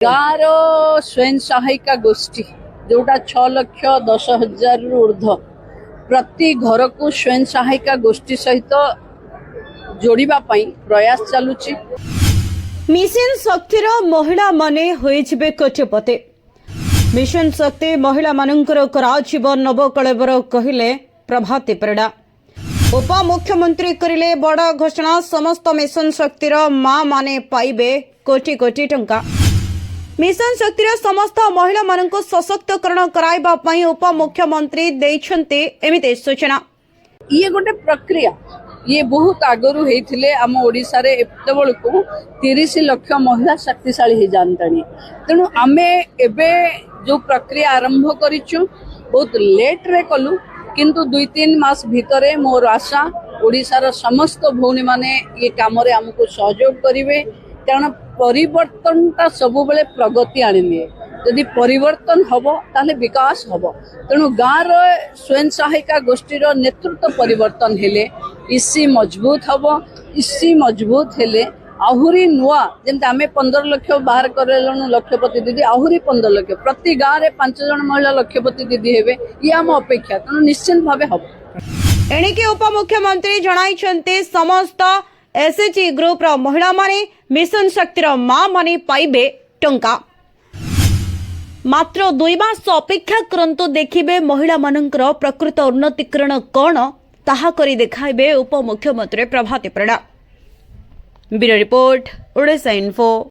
गाँव स्वयं सहायिका गोष्ठी जोटा 6,10,000 रु ऊर्ध्व प्रति घर को स्वयं सहायिका गोष्ठी सहित जोड़िबा पई प्रयास चलुची। मिशन शक्तिर महिला माने होइजिबे कोटिपति। मिशन शक्ति महिला मानकर कराजिबो नवकलेबर कहिले प्रभाती परिडा। उप मुख्यमंत्री करिले बड़ घोषणा। समस्त मिशन शक्तिर मां माने पाइबे कोटी कोटी टंका। मिशन शक्तिर समस्त महिला मानक सशक्तकरण कराइबा पई उप मुख्यमंत्री देइछन्ते एमिते सूचना। ये गोटे प्रक्रिया ये बहुत आगरू हेथिले आम ओडिसा रे एतेबेल को 30 लाख महिला शक्तिशाली हे जानतानी। तेणु आमे एबे जो प्रक्रिया आरंभ करिछु बहुत लेट रे कलु किंतु 2-3 मास भितरे मोर आशा ओडिसा समस्त भौणी माने ये काम रे हमको सहयोग करिवे। कारण परिवर्तनटा सब बेले प्रगति आनिले यदि परिवर्तन हबो ताले विकास हबो। तेणु गाँव स्वयं सहायिका गोष्ठी नेतृत्व परिवर्तन हेले इसी मजबूत हबो। इसी मजबूत हेले आहुरी नुआ जेंत आमे 15 लाख बाहर करेलनु लक्षपति दीदी आहुरी 15 लाख प्रति गाँव रे 5 जन महिला लक्षपति दीदी हेबे ये आम अपेक्षा। तेणु निश्चित भावे हबो। एणिके उप मुख्यमंत्री जणाइछन्ते समस्त एसएचजी ग्रुप रो महिला माने मिशन शक्तिर मां माने पाइबे टंका। मात्र 2 मास अपेक्षा करंतु देखिबे महिला मानकर प्रकृत उन्नतिकरण कोन ताहा करी देखाइबे उप मुख्यमंत्री Prabhati Parida. Bureau report Odisha info.